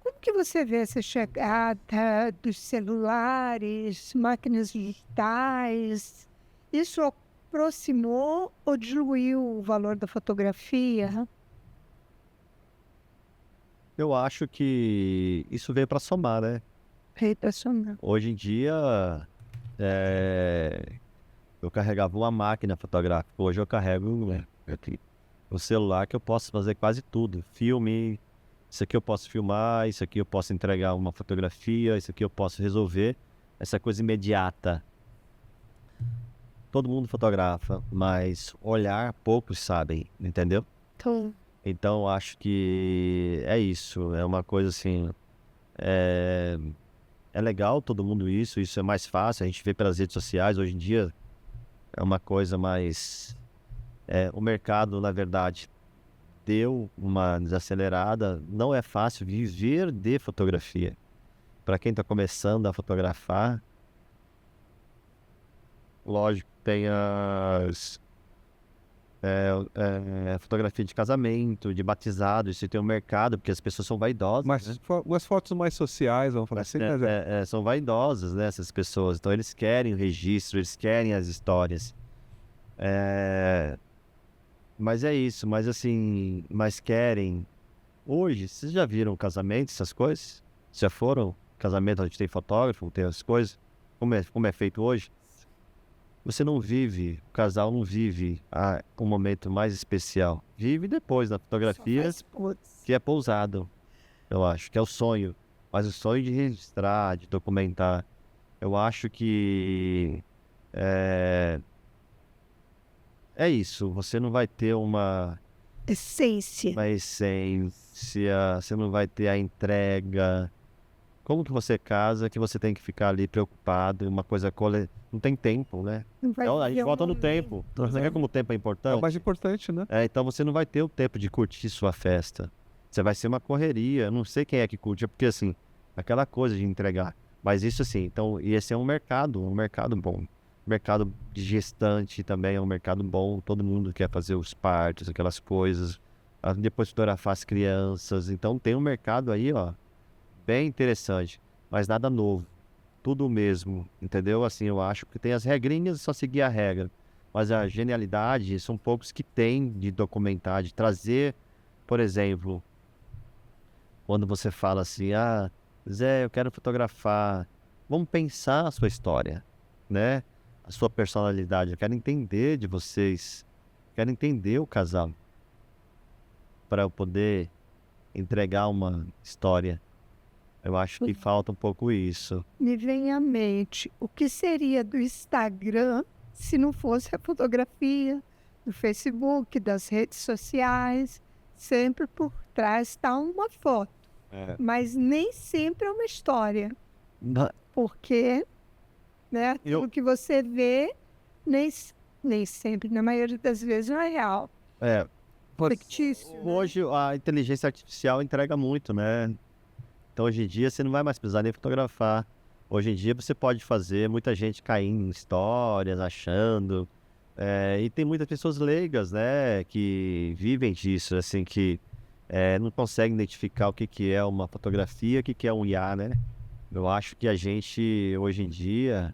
como que você vê essa chegada dos celulares, máquinas digitais? Isso aproximou ou diluiu o valor da fotografia? Eu acho que isso veio para somar, né? Reitacional. Hoje em dia, eu carregava uma máquina fotográfica. Hoje eu carrego o celular que eu posso fazer quase tudo. Filme, isso aqui eu posso filmar, isso aqui eu posso entregar uma fotografia, isso aqui eu posso resolver. Essa coisa imediata. Todo mundo fotografa, mas olhar poucos sabem, entendeu? Então acho que é isso, é uma coisa assim, é legal todo mundo isso é mais fácil, a gente vê pelas redes sociais, hoje em dia é uma coisa mais, o mercado na verdade deu uma desacelerada, não é fácil viver de fotografia, para quem está começando a fotografar, lógico, tem as... fotografia de casamento, de batizado, isso tem um mercado, porque as pessoas são vaidosas, Mas né? umas fotos mais sociais, vamos falar assim, né? São vaidosas, né, essas pessoas, então eles querem o registro, eles querem as histórias. Mas é isso, mas assim, mas querem. Hoje, vocês já viram casamento, essas coisas? Já foram? Casamento onde tem fotógrafo, tem as coisas? Como é feito hoje? Você não vive, o casal não vive um momento mais especial. Vive depois na fotografia, que é pousado, eu acho, que é o sonho. Mas o sonho de registrar, de documentar. Eu acho que é isso. Você não vai ter uma Essência. essência, você não vai ter a entrega. Como que você casa, que você tem que ficar ali preocupado, uma coisa não tem tempo, né? Não vai Então, a viver gente um volta no momento. tempo. Você vê como o tempo é É importante? o mais importante, né? Então você não vai ter o tempo de curtir sua festa. Você vai ser uma correria. Não sei quem é que curte, porque assim, aquela coisa de entregar. Mas isso assim, então, e esse é um mercado bom. Mercado de gestante também é um mercado bom. Todo mundo quer fazer os partos, aquelas coisas. Depois fotografar as crianças. Então tem um mercado aí, ó, bem interessante, mas nada novo. Tudo o mesmo, entendeu? Assim, eu acho que tem as regrinhas, só seguir a regra. Mas a genialidade, são poucos que têm de documentar, de trazer, por exemplo, quando você fala assim, Zé, eu quero fotografar, vamos pensar a sua história, né? A sua personalidade, eu quero entender de vocês, quero entender o casal, para eu poder entregar uma história. Eu acho que falta um pouco isso. Me vem à mente o que seria do Instagram se não fosse a fotografia, do Facebook, das redes sociais. Sempre por trás está uma foto, mas nem sempre é uma história, porque, né, aquilo que você vê nem sempre, na maioria das vezes, não é real. Fictício. Né? Hoje a inteligência artificial entrega muito, né? Então hoje em dia você não vai mais precisar nem fotografar. Hoje em dia você pode fazer, muita gente caindo em histórias, achando. E tem muitas pessoas leigas, né? Que vivem disso, assim, que não conseguem identificar o que é uma fotografia, o que é um IA, né? Eu acho que a gente, hoje em dia,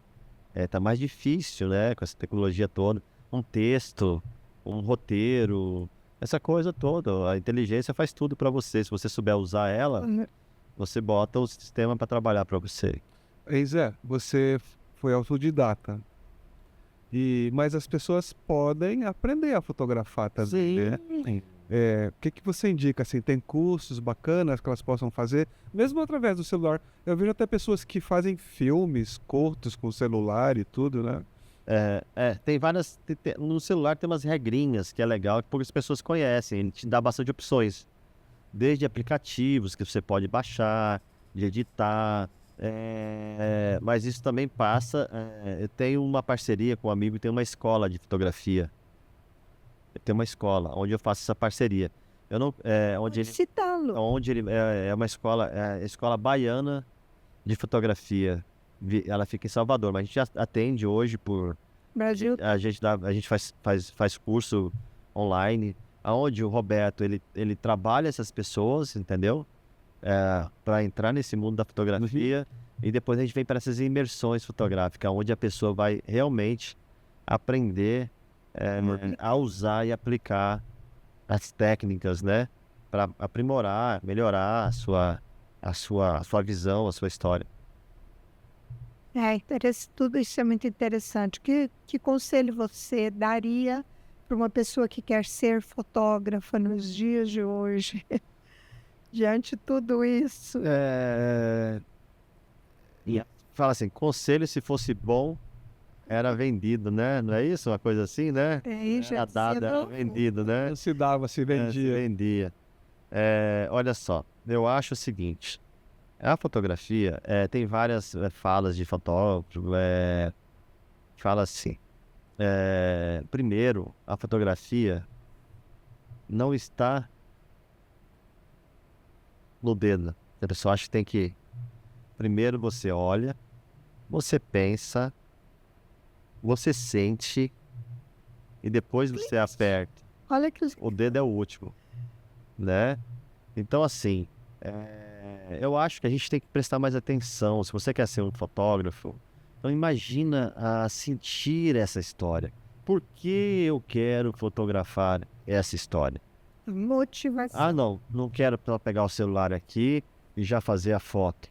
tá mais difícil, né? Com essa tecnologia toda. Um texto, um roteiro, essa coisa toda. A inteligência faz tudo para você. Se você souber usar ela, você bota o sistema para trabalhar para você. Ei, Zé, você foi autodidata. Mas as pessoas podem aprender a fotografar também, né? O que que você indica, assim, tem cursos bacanas que elas possam fazer, mesmo através do celular? Eu vejo até pessoas que fazem filmes curtos com celular e tudo, né? Tem várias. No celular tem umas regrinhas que é legal, que poucas pessoas conhecem. Ele te dá bastante opções. Desde aplicativos que você pode baixar, de editar. Mas isso também passa. Eu tenho uma parceria com um amigo que tem uma escola de fotografia. Eu tenho uma escola onde eu faço essa parceria. Eu não, onde ele, Citá-lo. onde ele é uma escola, a escola baiana de fotografia. Ela fica em Salvador, mas a gente atende hoje por. Brasil. A gente faz curso online, aonde o Roberto ele trabalha essas pessoas, entendeu? Para entrar nesse mundo da fotografia. E depois a gente vem para essas imersões fotográficas, onde a pessoa vai realmente aprender a usar e aplicar as técnicas, né? Para aprimorar, melhorar a sua visão, a sua história. Tudo isso é muito interessante. Que conselho você daria para uma pessoa que quer ser fotógrafa nos dias de hoje? Diante de tudo isso. Fala assim, conselho se fosse bom, era vendido, né? Não é isso? Uma coisa assim, né? Era dado, era vendido, né? Não se dava, se Se vendia. vendia. Olha só, eu acho o seguinte. A fotografia, tem várias falas de fotógrafo, fala assim, primeiro, a fotografia não está no dedo. A pessoa acha que tem que, primeiro você olha, você pensa, você sente e depois você aperta. Olha que O dedo é o último, né? Então, assim, eu acho que a gente tem que prestar mais atenção. Se você quer ser um fotógrafo, então imagina sentir essa história. Por que eu quero fotografar essa história? motivação. Não quero pegar o celular aqui e já fazer a foto,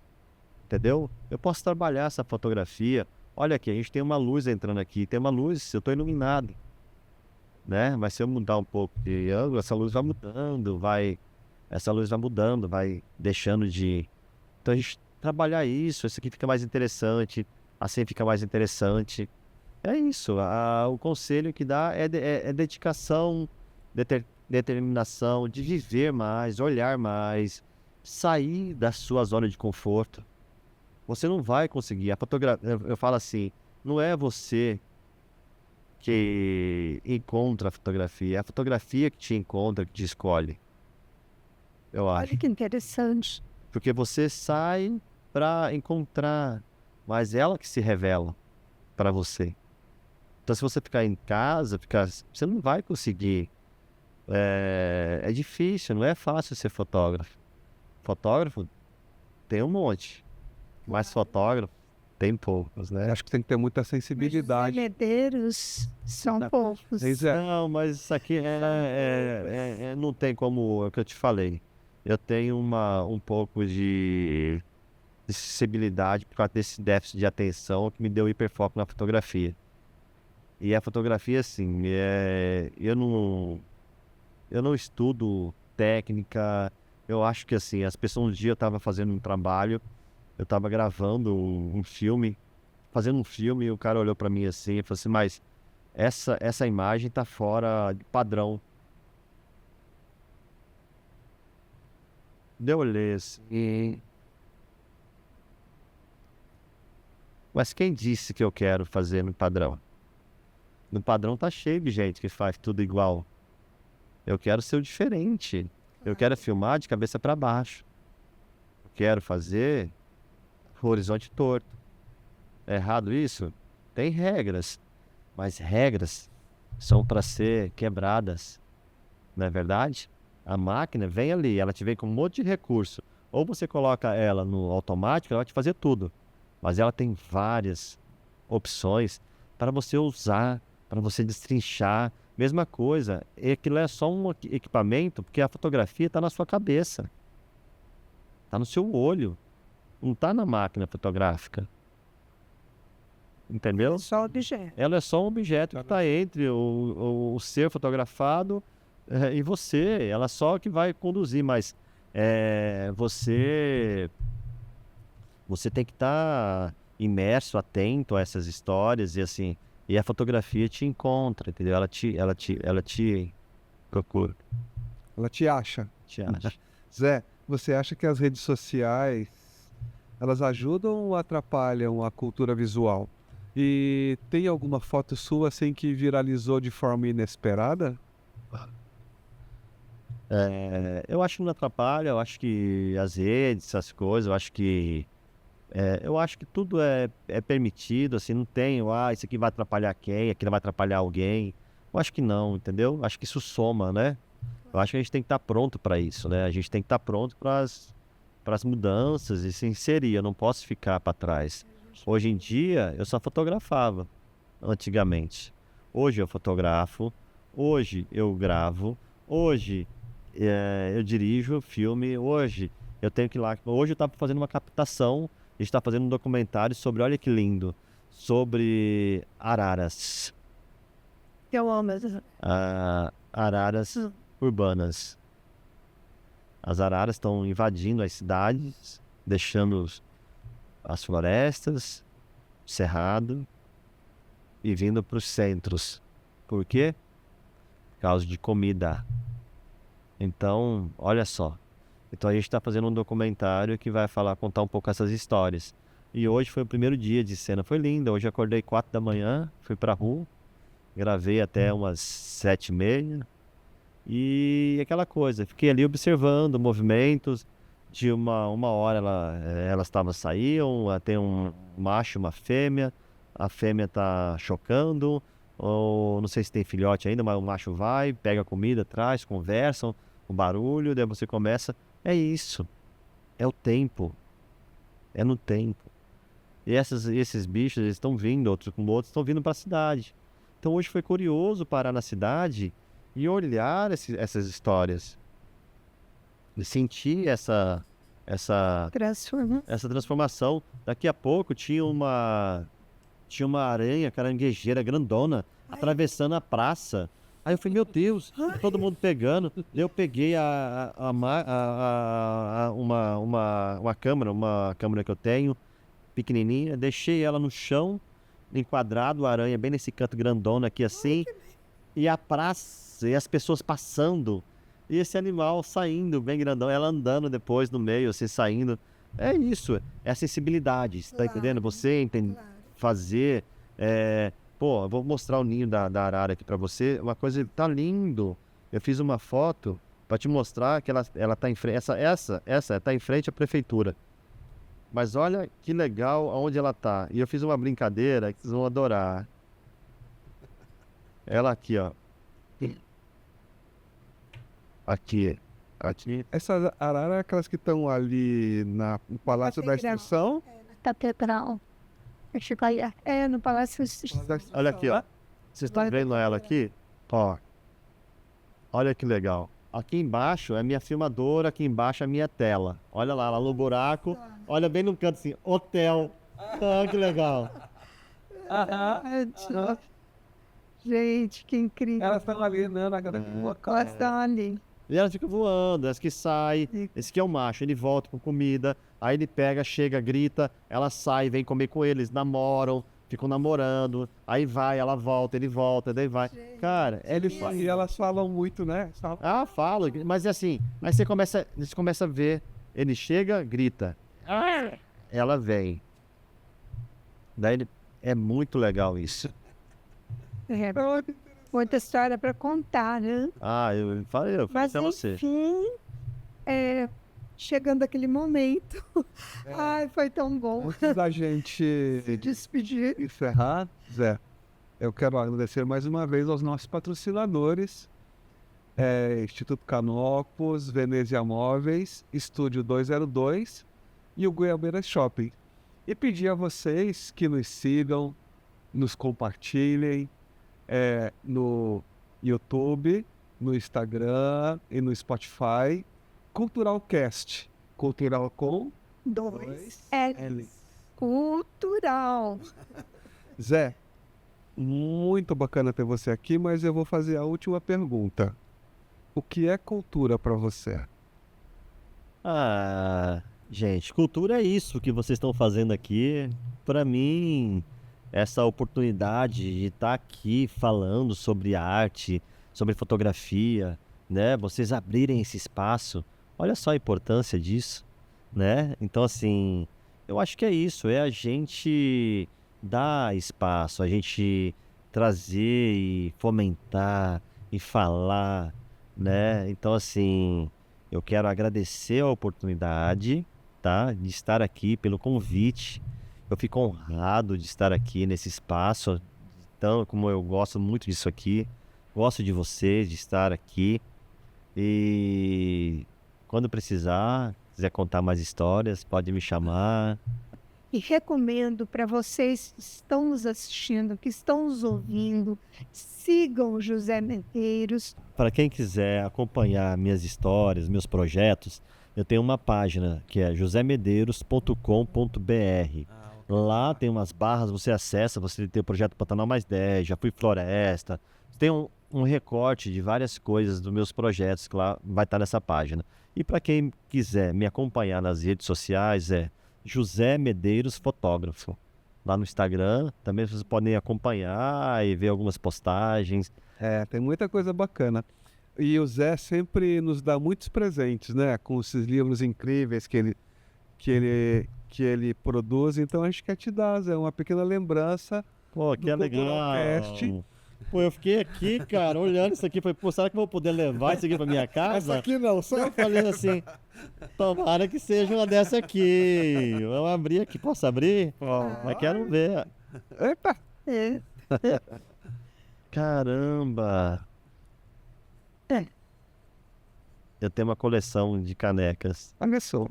entendeu? Eu posso trabalhar essa fotografia. Olha aqui, a gente tem uma luz entrando aqui, tem uma luz, eu estou iluminado, né? Mas se eu mudar um pouco de ângulo, essa luz vai mudando, vai deixando de... Então a gente trabalhar isso aqui fica mais interessante, assim fica mais interessante. É isso, o conselho que dá é dedicação, determinação, de viver mais, olhar mais, sair da sua zona de conforto. Você não vai conseguir, eu falo assim, não é você que encontra a fotografia, é a fotografia que te encontra, que te escolhe. Eu acho. Olha que interessante. Porque você sai para encontrar, mas ela que se revela para você. Então, se você ficar em casa, você não vai conseguir. É difícil, não é fácil ser fotógrafo. Fotógrafo tem um monte, mas fotógrafo tem poucos, né? Acho que tem que ter muita Mas os sensibilidade. medeiros são poucos. Pois é. Não, mas isso aqui não tem como, é o que eu te falei. Eu tenho um pouco de sensibilidade por causa desse déficit de atenção que me deu hiperfoco na fotografia. E a fotografia, assim, eu não estudo técnica. Eu acho que, assim, as pessoas, um dia eu estava fazendo um trabalho, eu estava gravando um filme, fazendo um filme, e o cara olhou para mim assim e falou assim, mas essa imagem tá fora de padrão. Eu olhei assim. Mas quem disse que eu quero fazer no padrão? No padrão tá cheio de gente que faz tudo igual. Eu quero ser o diferente. Eu quero filmar de cabeça para baixo. Eu quero fazer o horizonte torto. É errado isso? Tem regras. Mas regras são para ser quebradas. Não é verdade? A máquina vem ali, ela te vem com um monte de recurso. Ou você coloca ela no automático, ela vai te fazer tudo. Mas ela tem várias opções para você usar, para você destrinchar. Mesma coisa, aquilo é só um equipamento, porque a fotografia está na sua cabeça. Está no seu olho. Não está na máquina fotográfica. Entendeu? Só objeto. Ela é só um objeto que está entre o ser fotografado E você, ela só que vai conduzir, mas você tem que estar imerso, atento a essas histórias e assim, e a fotografia te encontra, entendeu? Ela te procura, Ela te acha. te acha. Zé, você acha que as redes sociais elas ajudam ou atrapalham a cultura visual? E tem alguma foto sua assim que viralizou de forma inesperada? Eu acho que não atrapalha, eu acho que as redes, essas coisas, eu acho que tudo é permitido, assim, não tem, isso aqui vai atrapalhar quem, aquilo vai atrapalhar alguém. Eu acho que não, entendeu? Acho que isso soma, né? Eu acho que a gente tem que estar pronto para isso, né? A gente tem que estar pronto para as mudanças e se inserir, eu não posso ficar para trás. Hoje em dia, eu só fotografava, antigamente. Hoje eu fotografo, hoje eu gravo, hoje eu dirijo filme, hoje eu tenho que ir lá. Hoje eu estava fazendo uma captação, a gente está fazendo um documentário sobre, olha que lindo, sobre araras. Eu amo. Araras urbanas. As araras estão invadindo as cidades, deixando as florestas, cerrado e vindo para os centros. Por quê? Por causa de comida. Então, olha só. Então a gente está fazendo um documentário que vai contar um pouco essas histórias. E hoje foi o primeiro dia de cena, foi lindo. Hoje eu acordei 4 da manhã, fui pra rua, gravei até umas 7h30. E aquela coisa, fiquei ali observando movimentos. De uma hora elas saíam, tem um macho e uma fêmea. A fêmea tá chocando, ou não sei se tem filhote ainda, mas o macho vai, pega a comida, traz, conversam, o barulho, daí você começa. É isso, é o tempo, é no tempo. E esses bichos, eles estão vindo, outros estão vindo para a cidade. Então hoje foi curioso parar na cidade e olhar essas histórias. E sentir essa transformação. Daqui a pouco tinha uma aranha caranguejeira grandona atravessando a praça. Aí eu falei, meu Deus, todo mundo pegando. Eu peguei uma câmera que eu tenho, pequenininha, deixei ela no chão, enquadrado, a aranha bem nesse canto grandona aqui assim, e a praça, e as pessoas passando, e esse animal saindo bem grandão, ela andando depois no meio, assim, saindo. É isso, é a sensibilidade, você tá entendendo? Você fazer... eu vou mostrar o ninho da arara aqui pra você. Uma coisa, tá lindo. Eu fiz uma foto pra te mostrar que ela tá em frente. Essa tá em frente à prefeitura. Mas olha que legal aonde ela tá. E eu fiz uma brincadeira que vocês vão adorar. Ela aqui, ó. Aqui. Essas araras é aquelas que estão ali no Palácio da Catedral. Instrução. Catedral. No Palácio. Olha aqui, ó. Vocês estão vendo ela aqui? Ó. Olha que legal. Aqui embaixo é a minha filmadora, aqui embaixo é a minha tela. Olha lá no buraco. Olha bem no canto assim, hotel. Ah, que legal. Gente, que incrível. Elas estão ali, né? Elas estão ali. E ela fica voando, essa que sai, esse que é o macho, ele volta com comida, aí ele pega, chega, grita, ela sai, vem comer com eles, namoram, ficam namorando, aí vai, ela volta, ele volta, daí vai. Cara, E elas falam muito, né? falo, mas é assim, aí você começa a ver, ele chega, grita, ela vem. Daí é muito legal isso. Muita história para contar, né? Eu falei Mas pra você. enfim, chegando aquele momento. Ai, foi tão bom Antes da gente se despedir. encerrar, Zé, eu quero agradecer mais uma vez aos nossos patrocinadores, Instituto Canopus, Venezia Móveis, Estúdio 202 e o Goiabeiras Shopping. E pedir a vocês que nos sigam, nos compartilhem no YouTube, no Instagram e no Spotify. Culturalcast. Cultural com 2 L. Cultural. Zé, muito bacana ter você aqui, mas eu vou fazer a última pergunta. O que é cultura para você? Ah, gente, cultura é isso que vocês estão fazendo aqui. Para mim, essa oportunidade de estar aqui falando sobre arte, sobre fotografia, né? Vocês abrirem esse espaço. Olha só a importância disso, né? Então, assim, eu acho que é isso, é a gente dar espaço, a gente trazer e fomentar e falar, né? Então, assim, eu quero agradecer a oportunidade, tá? De estar aqui, pelo convite. Eu fico honrado de estar aqui nesse espaço, então, como eu gosto muito disso aqui, gosto de vocês, de estar aqui. E quando precisar, quiser contar mais histórias, pode me chamar. E recomendo para vocês que estão nos assistindo, que estão nos ouvindo, sigam o José Medeiros. Para quem quiser acompanhar minhas histórias, meus projetos, eu tenho uma página que é josemedeiros.com.br. Lá tem umas barras, você acessa, você tem o projeto Pantanal Mais 10, já fui floresta. Tem um recorte de várias coisas dos meus projetos que lá vai estar nessa página. E para quem quiser me acompanhar nas redes sociais é José Medeiros Fotógrafo. Lá no Instagram também vocês podem acompanhar e ver algumas postagens. Tem muita coisa bacana. E o Zé sempre nos dá muitos presentes, né? Com esses livros incríveis que ele produz. Então a gente quer te dar, Zé, uma pequena lembrança. Pô, que do legal. Culturalcast. Pô, eu fiquei aqui, cara, olhando isso aqui. Falei, pô, será que eu vou poder levar isso aqui pra minha casa? Aqui não, só. Eu falei assim, tomara que seja uma dessa aqui. Vamos abrir aqui. Posso abrir? Mas quero ver. Eita! É, Caramba! É. Eu tenho uma coleção de canecas. Olha só.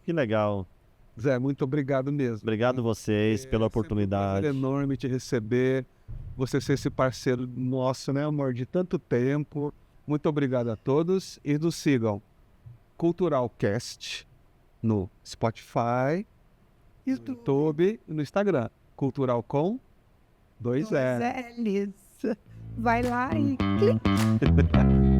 Que legal. Zé, muito obrigado mesmo. Obrigado vocês pela É oportunidade. um prazer enorme te receber. Você ser esse parceiro nosso, né, amor, de tanto tempo. Muito obrigado a todos e nos sigam. Culturalcast no Spotify, no YouTube e no Instagram. Cultural com 2 Zé Lisa. Vai lá e clica.